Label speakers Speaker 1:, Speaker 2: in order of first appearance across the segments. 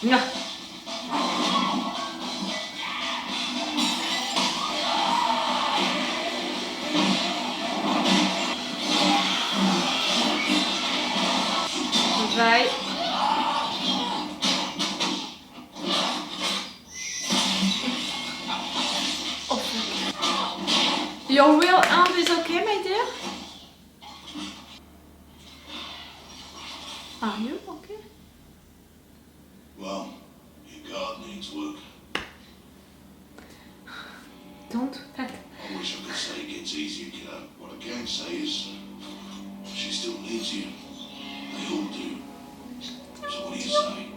Speaker 1: No. Vai. Oh. Your real hand is okay, my dear? Are you okay?
Speaker 2: Well, your guard needs work.
Speaker 1: Don't do that.
Speaker 2: I wish I could say it gets easier, kiddo. What I can say is, she still needs you. They all do. So what do you say?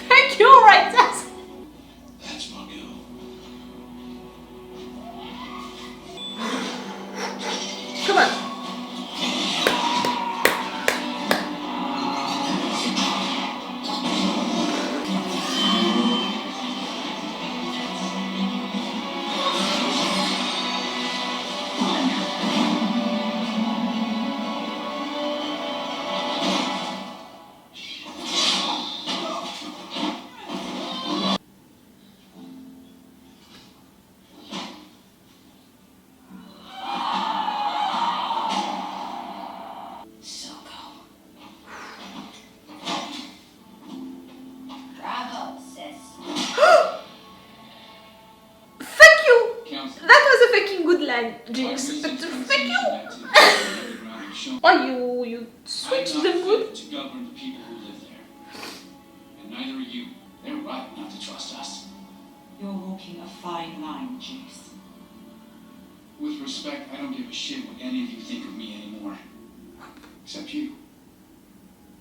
Speaker 1: Thank you, right?
Speaker 2: That's my girl.
Speaker 1: Come on.
Speaker 3: Bravo, sis.
Speaker 1: Thank you. That was a fucking good line, Jinx. Thank you. Oh, you switched the mood.
Speaker 4: To govern the people who live there. And neither are you. They're right not to trust us.
Speaker 3: You're walking a fine line, Jace.
Speaker 4: With respect, I don't give a shit what any of you think of me anymore. Except you.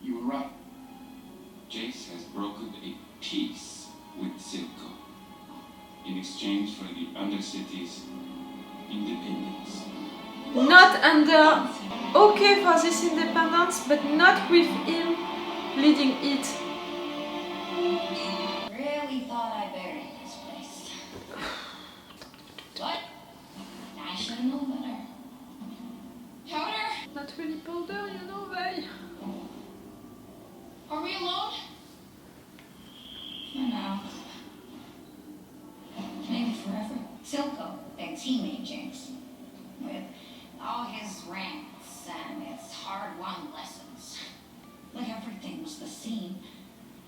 Speaker 4: You were right.
Speaker 5: Jace has brokered a peace with Silco in exchange for the Undercity's independence.
Speaker 1: Not under. Okay for this independence, but not with him leading it.
Speaker 3: Really thought I buried this place. What? I should have known better. Powder?
Speaker 1: Not really powder, you know, why?
Speaker 3: Are we alone? For now. Maybe forever. Silco, their teammate Jinx. With all his rants and his hard-won lessons. Like everything was the same.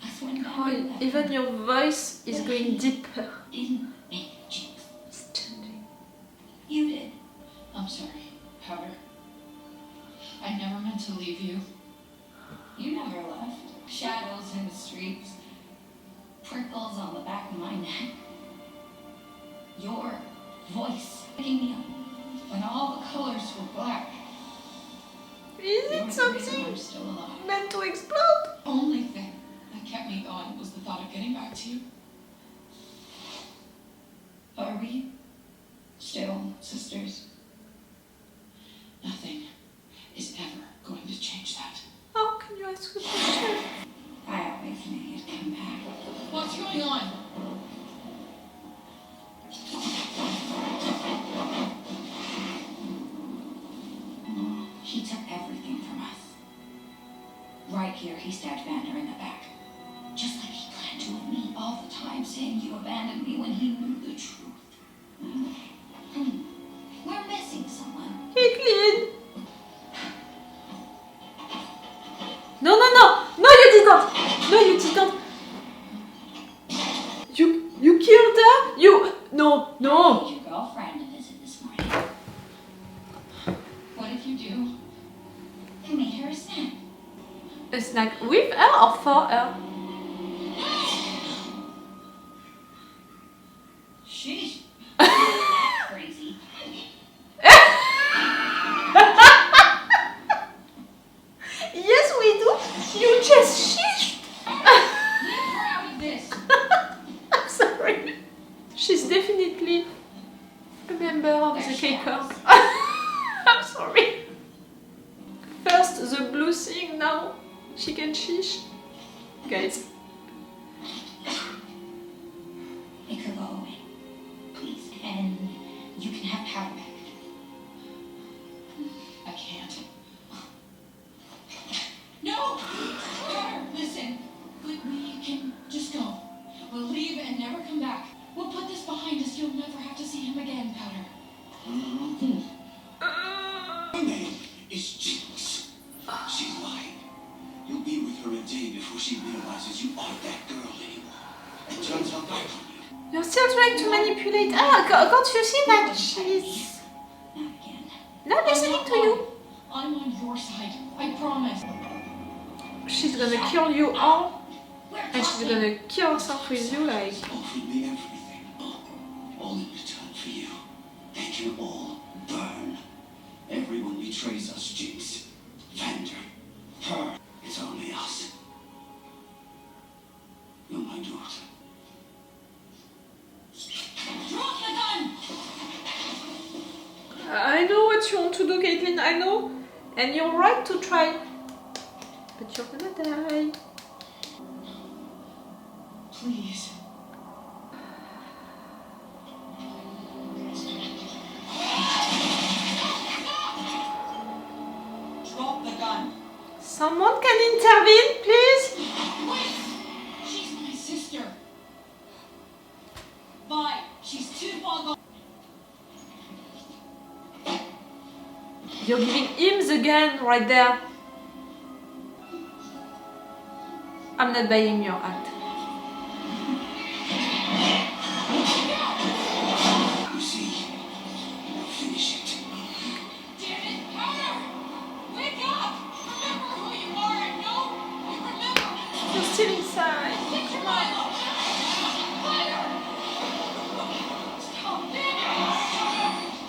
Speaker 3: That's when
Speaker 1: Oh, even your voice is going deeper.
Speaker 3: didn't make Jinx.
Speaker 1: It's changing.
Speaker 3: You did.
Speaker 6: I'm sorry, Powder. I never meant to leave you.
Speaker 3: You never left. Shadows in the streets. Prickles on the back of my neck. Your voice picking me up when all the colors were black.
Speaker 1: Is
Speaker 6: You're
Speaker 1: it
Speaker 6: the reason
Speaker 1: something
Speaker 6: I'm still alive.
Speaker 1: meant to explode?
Speaker 6: The only thing that kept me going was the thought of getting back to you.
Speaker 3: Are we still sisters?
Speaker 6: Nothing is ever going to change that.
Speaker 1: How can you ask a question?
Speaker 3: I always knew you'd come back.
Speaker 6: What's going on?
Speaker 3: He took everything from us. Right here, he stabbed Vander in the back. Just like he planned to with me all the time, saying you abandoned me when he knew the truth. We're missing someone.
Speaker 1: Caitlyn! No, no, no! No, you didn't! No, you didn't! You killed her? You... No,
Speaker 3: I
Speaker 1: no!
Speaker 3: need your girlfriend to visit this morning.
Speaker 6: What if you do?
Speaker 3: I made her a snack.
Speaker 1: A snack with her or for her?
Speaker 3: Sheesh. Crazy.
Speaker 1: Yes, we do! You just sheesh!
Speaker 6: Leave her out of this.
Speaker 1: I'm sorry. She's definitely a member of the K-Corp. I'm sorry. First the blue thing, now she can sheesh. Guys.
Speaker 3: Make her go away. Please. And you can have power back.
Speaker 6: I can't. No! come back. We'll put this behind us. You'll never have to see him again, Powder.
Speaker 2: Her name is Jinx. She's lying. You'll be with her a day before she realizes you aren't that girl anymore and turns her back on you.
Speaker 1: You're still trying to manipulate. Can't you see that she's
Speaker 3: Not again.
Speaker 1: not listening to you?
Speaker 6: I'm on your side. I promise.
Speaker 1: She's gonna kill you all,
Speaker 3: We're
Speaker 1: and she's
Speaker 3: talking.
Speaker 1: gonna kill herself with you, like.
Speaker 2: Offered me everything. All in return for you. They can all burn. Everyone betrays us, Jinx. Vander. Her. It's only us. You're my daughter.
Speaker 3: Drop the gun!
Speaker 1: I know what you want to do, Caitlin. I know, and you're right to try, but you're gonna die.
Speaker 6: Please.
Speaker 3: Drop the gun.
Speaker 1: Someone can intervene, please.
Speaker 6: Wait! She's my sister.
Speaker 3: Vi, she's too far gone.
Speaker 1: You're giving him the gun right there. I'm not buying your act.
Speaker 2: You see, I'll finish it.
Speaker 6: Damn it, Powder! Wake up! Remember who you are and know you remember.
Speaker 1: You're still inside.
Speaker 6: Get your mind up! Powder! Stop! Damn it!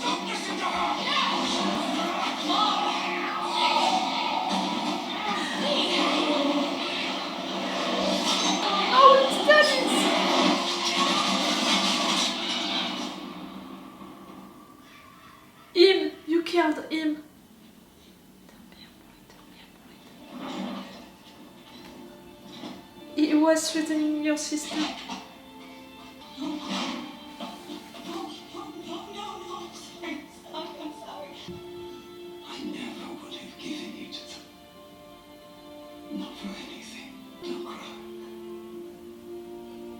Speaker 2: Don't listen to her!
Speaker 1: Oh, it's Dennis. Him. You killed him. He was threatening your sister.
Speaker 3: No, I'm sorry. I'm sorry.
Speaker 2: I never would have given you to them. Not for anything. Don't cry.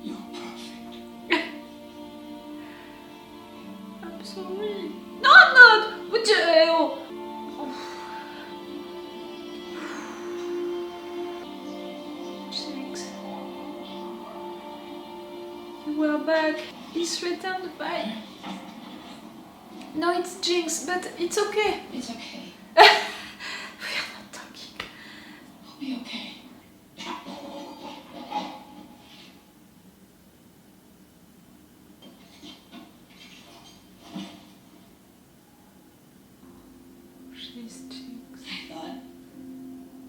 Speaker 2: You're perfect.
Speaker 1: I'm sorry. No, I'm not. Would you? Jinx. You were back. He's threatened by. No, it's Jinx, but it's okay.
Speaker 6: It's okay.
Speaker 1: We are not talking.
Speaker 6: We'll be okay.
Speaker 1: She's Jinx.
Speaker 3: I thought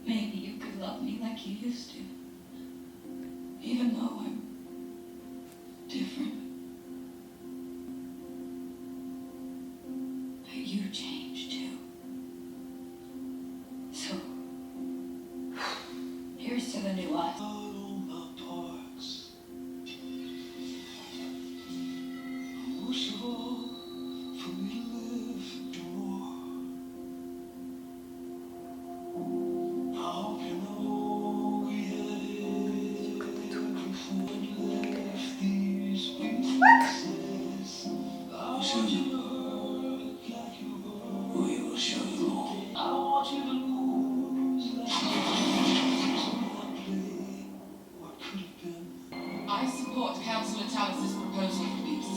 Speaker 3: maybe you could love me like you used to. Even though I'm different. But you changed too. So, here's to the new us.
Speaker 2: All my parts. Wish all for me to live no more. How can I hold we had everything left these pieces? I'll show you. We will show you all. I want you to lose like what could have been.
Speaker 6: I support Councillor Talus's proposal for peace.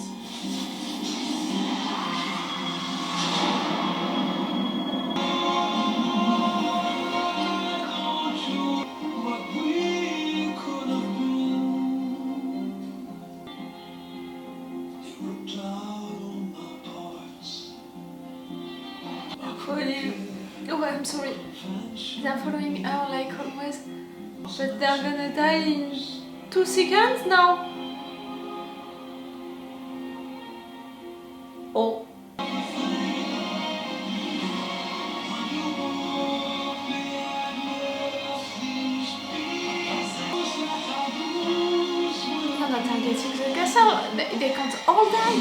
Speaker 2: What we could have been. They ripped out all my parts.
Speaker 1: Following. Oh, I'm sorry. They're following her like always. But they're gonna die in 2 seconds now. Oh. They're not targeting the castle. They can't all die.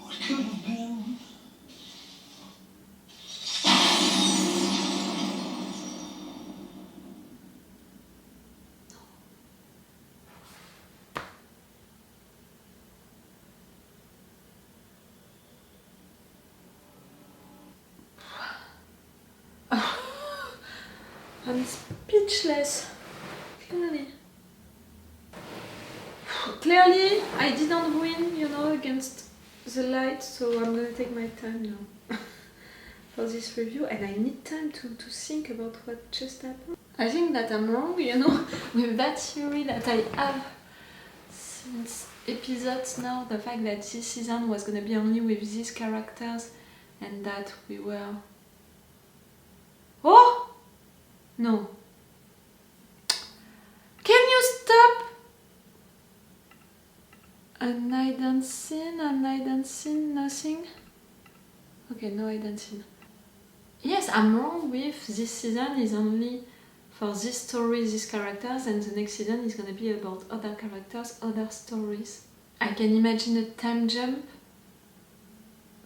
Speaker 2: What could have been.
Speaker 1: I'm speechless. Clearly, I didn't win, you know, against the light, so I'm gonna take my time now for this review, and I need time to think about what just happened. I think that I'm wrong, you know, with that theory that I have since episodes now, the fact that this season was gonna be only with these characters and that we were... Oh! No. Can you stop? And I don't see nothing. Okay, no, I don't see. Yes, I'm wrong with this season is only for this story, these characters, and the next season is gonna be about other characters, other stories. I can imagine a time jump,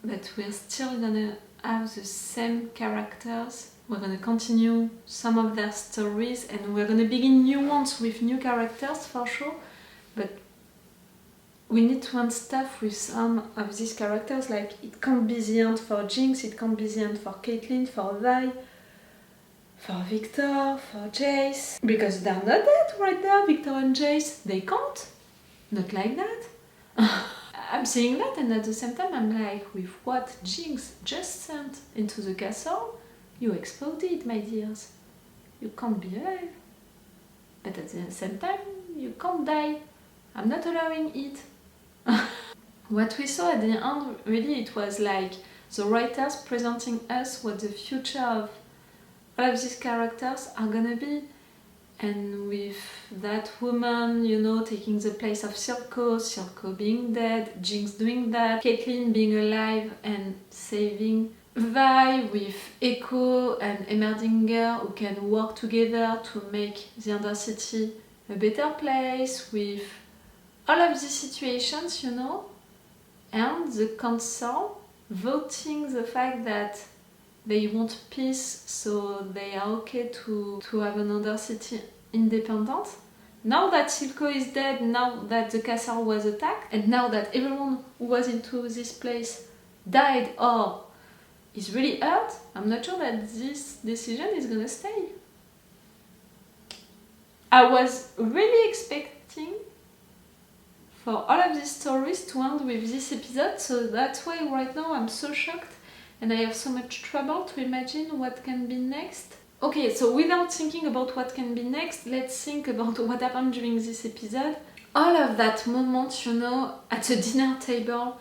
Speaker 1: but we're still gonna have the same characters. We're gonna continue some of their stories, and we're gonna begin new ones with new characters for sure, but we need to end stuff with some of these characters, like it can't be the end for Jinx, it can't be the end for Caitlyn, for Vi, for Victor, for Jace, because they're not dead right there, Victor and Jace, they can't, not like that. I'm saying that, and at the same time I'm like, with what Jinx just sent into the castle, you exploded, my dears. You can't be alive. But at the same time, you can't die. I'm not allowing it. What we saw at the end, really, it was like the writers presenting us what the future of all of these characters are gonna be. And with that woman, you know, taking the place of Silco, Silco being dead, Jinx doing that, Caitlyn being alive and saving Vi, with Echo and Emmerdinger who can work together to make the Undercity a better place, with all of these situations, you know, and the council voting the fact that they want peace, so they are okay to have an Undercity independent. Now that Silco is dead, now that the castle was attacked, and now that everyone who was into this place died or is really hurt, I'm not sure that this decision is gonna stay. I was really expecting for all of these stories to end with this episode, so that's why right now I'm so shocked and I have so much trouble to imagine what can be next. Okay, so without thinking about what can be next, let's think about what happened during this episode. All of that moment, you know, at the dinner table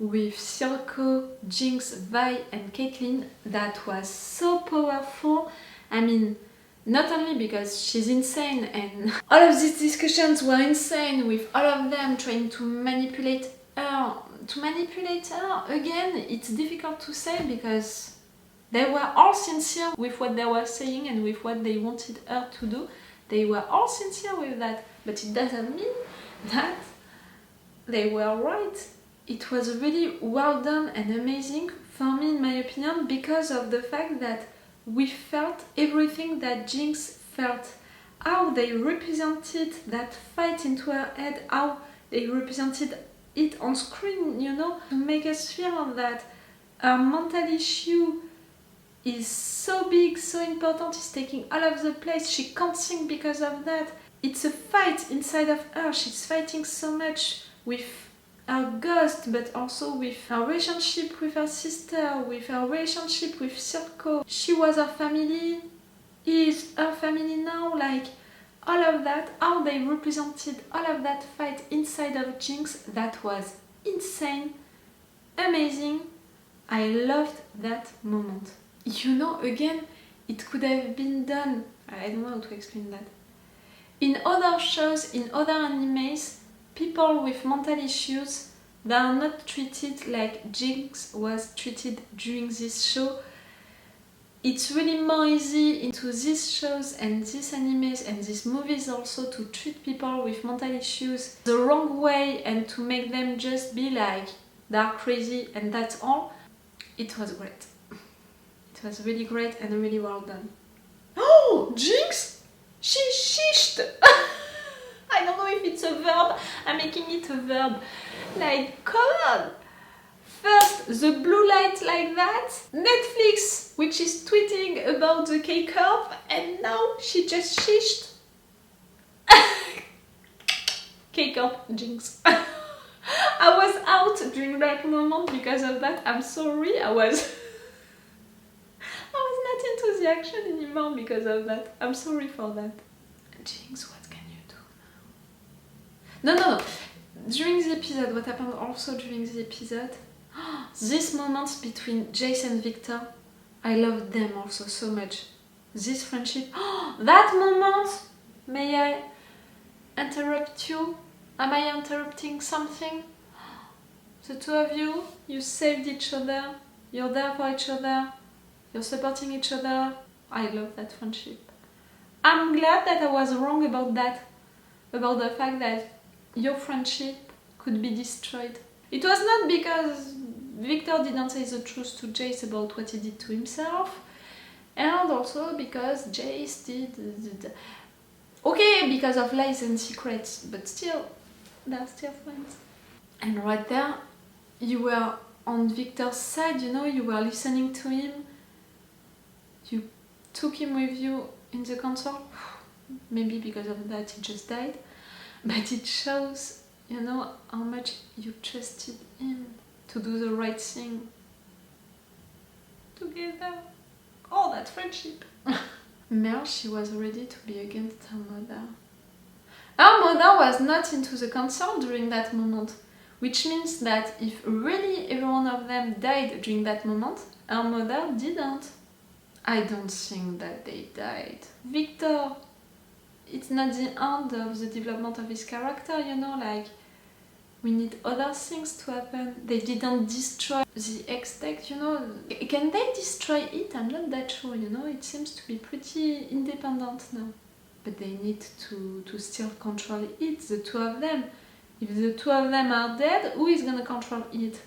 Speaker 1: with Silco, Jinx, Vi and Caitlyn, that was so powerful. I mean, not only because she's insane and all of these discussions were insane, with all of them trying to manipulate her. Again, it's difficult to say because they were all sincere with what they were saying and with what they wanted her to do. They were all sincere with that, but it doesn't mean that they were right. It was really well done and amazing for me, in my opinion, because of the fact that we felt everything that Jinx felt. How they represented that fight into her head, how they represented it on screen, you know, to make us feel that her mental issue is so big, so important, is taking all of the place, she can't think because of that. It's a fight inside of her, she's fighting so much with her ghost, but also with her relationship with her sister, with her relationship with Silco. She was her family, is her family now, like all of that, how they represented all of that fight inside of Jinx, that was insane, amazing. I loved that moment. You know, again, it could have been done, I don't know how to explain that. In other shows, in other animes, people with mental issues, they are not treated like Jinx was treated during this show. It's really more easy into these shows and these animes and these movies also to treat people with mental issues the wrong way and to make them just be like, they're crazy and that's all. It was great. It was really great and really well done. Oh, Jinx! She shished! I don't know if it's a verb, I'm making it a verb. Like, come on! First, the blue light like that, Netflix, which is tweeting about the K-Corp, and now she just shished. K-Corp jinx. I was out during that moment because of that. I'm sorry, I was not into the action anymore because of that. I'm sorry for that. Jinx, what can you do now? No. During the episode, what happened also during the episode, these moments between Jace and Victor, I loved them also so much. This friendship, that moment, may I interrupt you? Am I interrupting something? The two of you, you saved each other, you're there for each other, you're supporting each other. I love that friendship. I'm glad that I was wrong about that, about the fact that your friendship could be destroyed. It was not because Victor didn't say the truth to Jace about what he did to himself, and also because Jace did okay, because of lies and secrets, but still, they're still friends. And right there, you were on Victor's side, you know, you were listening to him, you took him with you in the console. Maybe because of that he just died, but it shows, you know, how much you trusted him to do the right thing together. Oh, that friendship. Mel, she was ready to be against her mother. Her mother was not into the console during that moment, which means that if really every one of them died during that moment, her mother didn't. I don't think that they died. Victor, it's not the end of the development of his character, you know, like, we need other things to happen. They didn't destroy the X-Tech, you know. Can they destroy it? I'm not that sure, you know. It seems to be pretty independent now. But they need to still control it, the two of them. If the two of them are dead, who is gonna control it?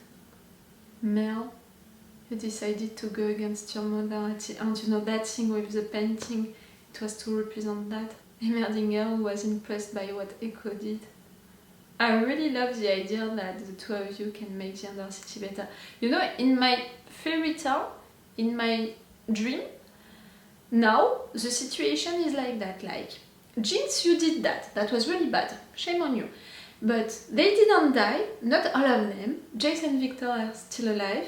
Speaker 1: Mel, you decided to go against your mother at the end, you know, that thing with the painting, it was to represent that. Heimerdinger was impressed by what Echo did. I really love the idea that the two of you can make the Undercity better. You know, in my fairy tale, in my dream, now the situation is like that, like, Jinx, you did that, that was really bad, shame on you. But they didn't die, not all of them. Jace and Victor are still alive.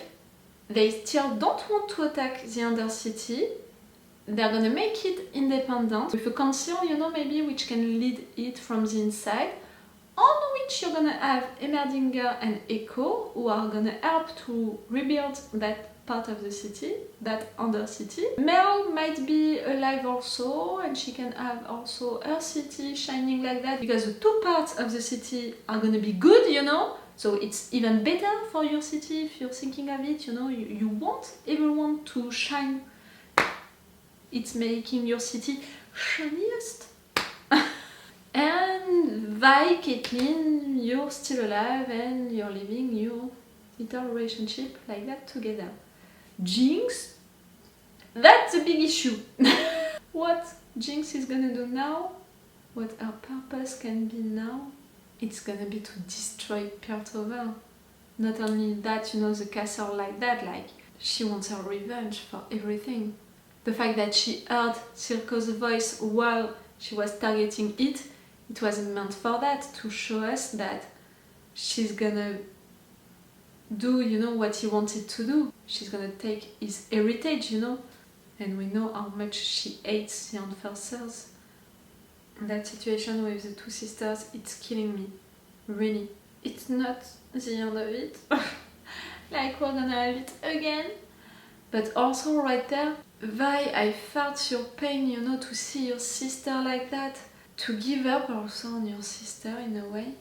Speaker 1: They still don't want to attack the Undercity. They're gonna make it independent with a council, you know, maybe, which can lead it from the inside, on which you're gonna have Heimerdinger and Echo, who are gonna help to rebuild that part of the city, that Undercity. Mel might be alive also, and she can have also her city shining like that, because the two parts of the city are gonna be good, you know, so it's even better for your city if you're thinking of it, you know, you want everyone to shine. It's making your city shiniest. And Vi, Caitlin, you're still alive and you're living your little relationship like that together. Jinx, that's a big issue. What Jinx is gonna do now, what her purpose can be now, it's gonna be to destroy Piltover. Not only that, you know, the castle like that, like, she wants her revenge for everything. The fact that she heard Circo's voice while she was targeting it, it wasn't meant for that, to show us that she's gonna do, you know, what he wanted to do. She's gonna take his heritage, you know, and we know how much she hates the Enforcers. That situation with the two sisters, it's killing me, really. It's not the end of it, like we're gonna have it again, but also right there, Vi, I felt your pain, you know, to see your sister like that, to give up also on your sister in a way.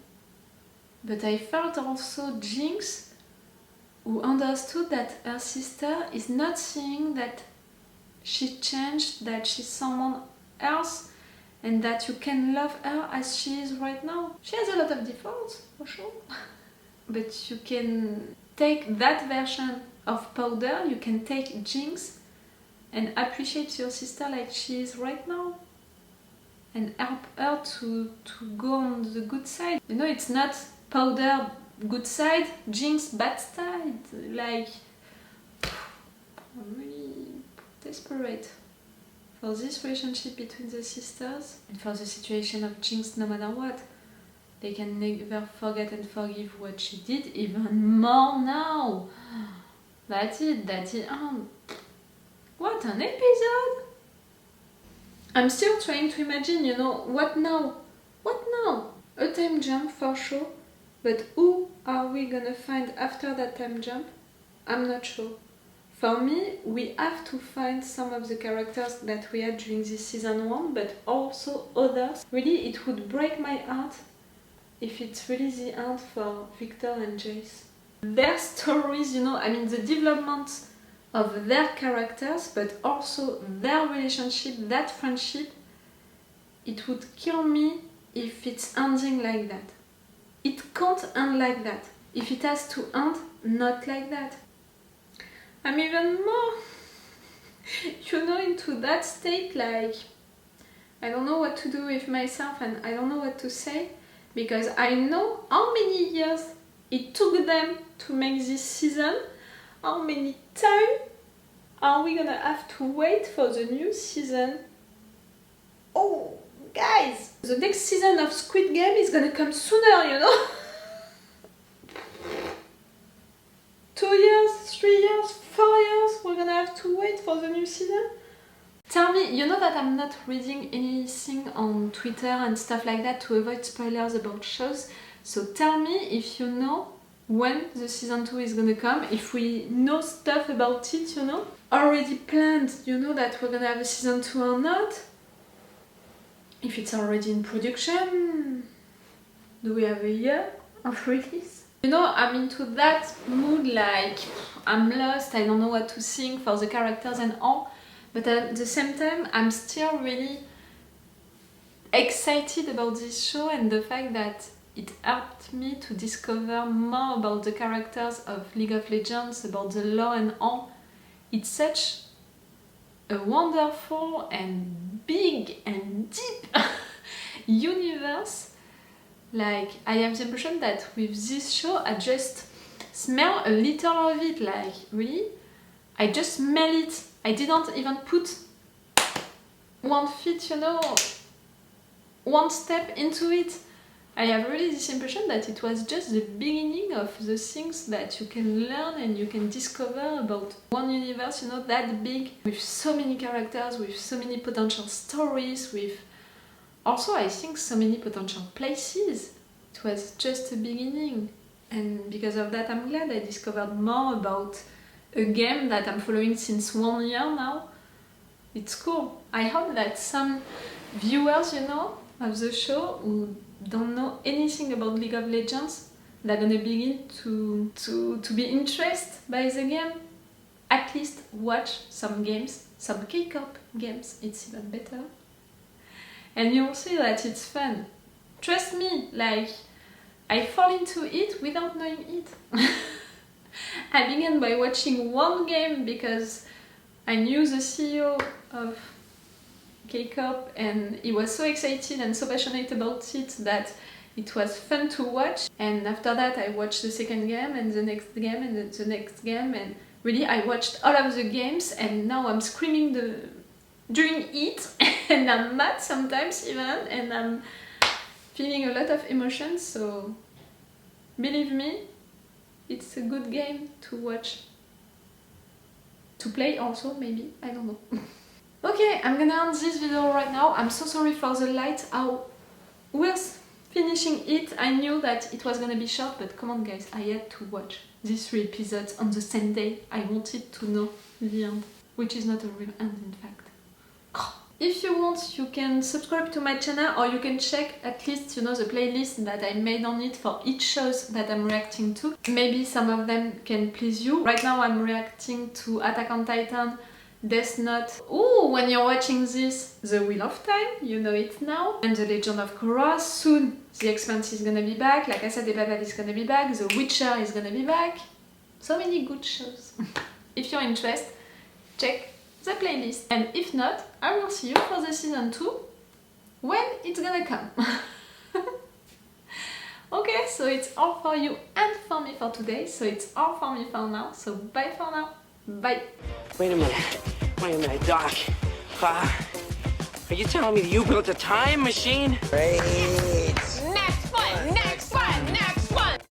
Speaker 1: But I felt also Jinx, who understood that her sister is not seeing that she changed, that she's someone else, and that you can love her as she is right now. She has a lot of defaults, for sure. But you can take that version of Powder, you can take Jinx, and appreciate your sister like she is right now, and help her to go on the good side. You know, it's not Powder good side, Jinx bad side. Like, I'm really desperate for this relationship between the sisters and for the situation of Jinx no matter what. They can never forget and forgive what she did, even more now. That's it. What an episode! I'm still trying to imagine, you know, what now? What now? A time jump for sure, but who are we gonna find after that time jump? I'm not sure. For me, we have to find some of the characters that we had during this season 1, but also others. Really, it would break my heart if it's really the end for Victor and Jace. Their stories, you know, I mean the development of their characters, but also their relationship, that friendship, it would kill me if it's ending like that. It can't end like that. If it has to end, not like that. I'm even more, you know, into that state, like, I don't know what to do with myself and I don't know what to say, because I know how many years it took them to make this season. How many times are we gonna have to wait for the new season? Oh, guys! The next season of Squid Game is gonna come sooner, you know? 2 years, 3 years, 4 years, we're gonna have to wait for the new season? Tell me, you know that I'm not reading anything on Twitter and stuff like that to avoid spoilers about shows, so tell me if you know when the season 2 is gonna come, if we know stuff about it, you know? Already planned, you know, that we're gonna have a season 2 or not? If it's already in production, do we have a year of release? You know, I'm into that mood, like, I'm lost, I don't know what to think for the characters and all, but at the same time, I'm still really excited about this show and the fact that it helped me to discover more about the characters of League of Legends, about the lore and all. It's such a wonderful and big and deep universe. Like, I have the impression that with this show, I just smell a little of it. Like, really? I just smell it. I didn't even put 1 foot, you know, 1 step into it. I have really this impression that it was just the beginning of the things that you can learn and you can discover about one universe, you know, that big, with so many characters, with so many potential stories, with also, I think, so many potential places. It was just a beginning. And because of that, I'm glad I discovered more about a game that I'm following since 1 year now. It's cool. I hope that some viewers, you know, of the show who don't know anything about League of Legends, they're gonna begin to be interested by the game. At least watch some games, some K-pop games, it's even better. And you'll see that it's fun. Trust me, like, I fall into it without knowing it. I began by watching 1 game because I knew the CEO of K-pop and he was so excited and so passionate about it that it was fun to watch. And after that I watched the second game and the next game and the next game, and really I watched all of the games, and now I'm screaming during it and I'm mad sometimes even, and I'm feeling a lot of emotions, so believe me, it's a good game to watch. To play also, maybe, I don't know. Okay, I'm gonna end this video right now. I'm so sorry for the light. We're finishing it. I knew that it was gonna be short, but come on guys, I had to watch these 3 episodes on the same day. I wanted to know the end, which is not a real end in fact. If you want, you can subscribe to my channel, or you can check at least, you know, the playlist that I made on it for each shows that I'm reacting to. Maybe some of them can please you. Right now I'm reacting to Attack on Titan, Death Note. Ooh, when you're watching this, The Wheel of Time, you know it now. And The Legend of Korra. Soon The Expanse is gonna be back, La Casa de Papel is gonna be back, The Witcher is gonna be back. So many good shows. If you're interested, check the playlist. And if not, I will see you for the season 2 when it's gonna come. Okay, so it's all for you and for me for today. So it's all for me for now. So bye for now. Bye.
Speaker 7: Wait a minute, Doc. Are you telling me that you built a time machine? Crazy.